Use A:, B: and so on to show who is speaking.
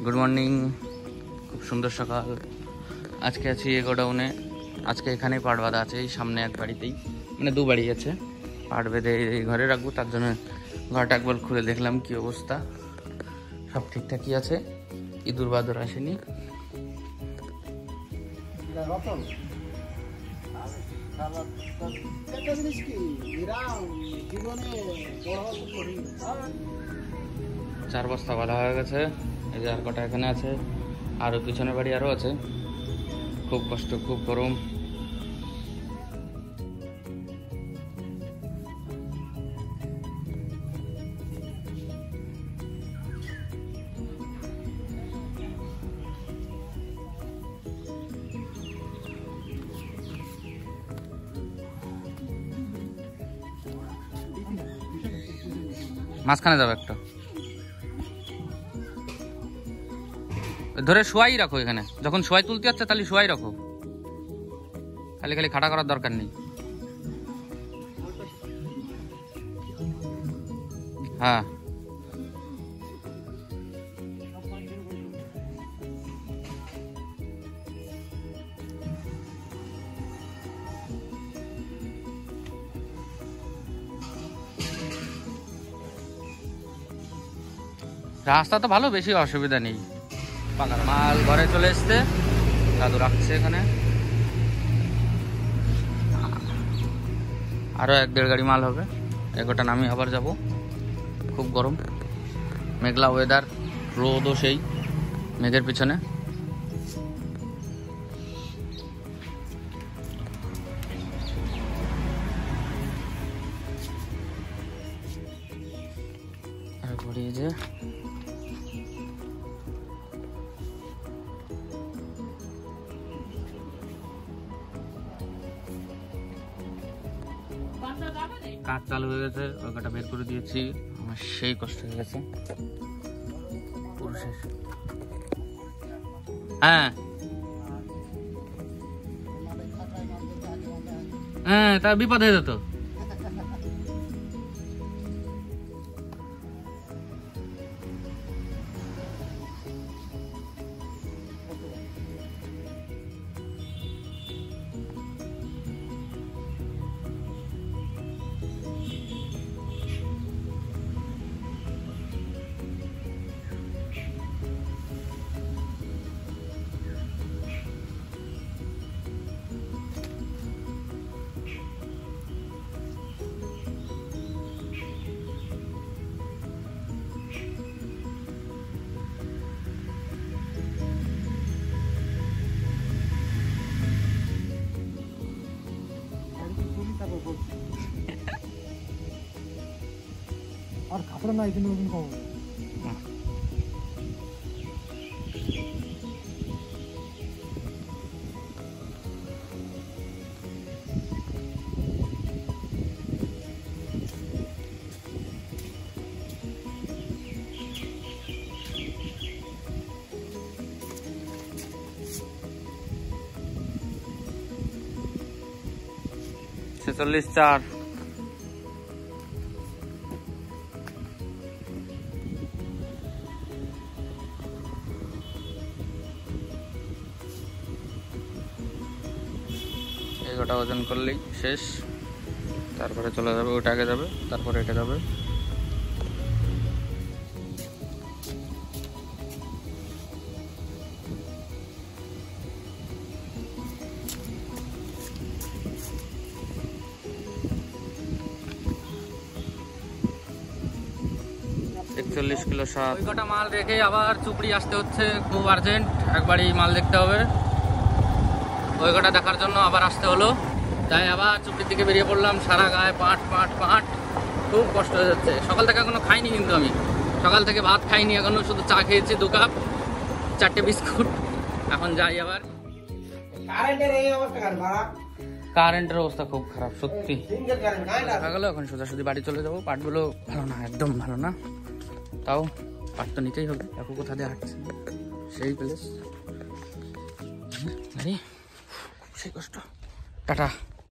A: Good morning. খুব সুন্দর সকাল। আজকে আছি এ গোডাউনে। আজকে এখানেই পাট বাঁধা আছে, এই সামনে এক বাড়িতেই, মানে দু বাড়ি আছে। পাট বেঁধে এই ঘরে রাখবো, তার জন্য ঘরটা একবার খুলে দেখলাম কি অবস্থা। সব ঠিকঠাকই আছে, ইঁদুর বাদর আসেনি। চার বস্তা বাঁধা হয়ে গেছে। এই যে আর কটা এখানে আছে, আরও পিছনে বাড়ি আরও আছে। খুব কষ্ট, খুব গরম। মাঝখানে যাবে একটা, ধরে শোয়াই রাখো এখানে। যখন শোয়াই তুলতে যাচ্ছে তাহলে শোয়াই রাখো, খালি খালি খাটা করার দরকার নেই। হ্যাঁ, রাস্তা তো ভালো, বেশি অসুবিধা নেই। পাকার মাল ঘরে চলে এসছে, দাদু রাখছে এখানে। আরো 1-1.5 গাড়ি মাল হবে। এগোটা নামি আবার যাব। খুব গরম, মেঘলা ওয়েদার, রোদও সেই মেঘের পিছনে। আর ঘুরিয়ে যে কাজ চালু হয়ে গেছে, ওই কাটা বের করে দিয়েছি। আমার সেই কষ্ট হয়ে গেছে পুরো শেষ। হ্যাঁ হ্যাঁ, তা বিপদ হয়ে যেত।
B: আর কাপড় নাই কিন্তু ওরকম কম।
A: ছেচল্লিশ 4। এগারোটা ওজন করলেই শেষ। তারপরে চলে যাবে, ওটা আগে যাবে, তারপরে এটা যাবে। একচল্লিশ কিলো 7। ওই কটা মাল রেখে আবার চুপড়ি আসতে হচ্ছে, খুব আর্জেন্ট। একবারই মাল দেখতে হবে, ওই কটা দেখার জন্য আবার আসতে হলো। তাই আবার চুপড়ির দিকে বেরিয়ে পড়লাম। সারা গায়ে পাট পাট পাট, খুব কষ্ট হয়ে যাচ্ছে। সকাল থেকে এখনো খাইনি, কিন্তু আমি সকাল থেকে ভাত খাইনি এখনো, শুধু চা খেয়েছি 2 কাপ, 4টে বিস্কুট। এখন যাই আবার। কারেন্টের অবস্থা খুব খারাপ সত্যি। দেখা গেল এখন সোজাসুজি বাড়ি চলে যাবো। পাটগুলো ভালো না, একদম ভালো না। তাও পাট তো নিতেই হবে, এখন কোথা দিয়ে হাঁটছে সেই প্লেস। সেই কষ্ট। টাটা।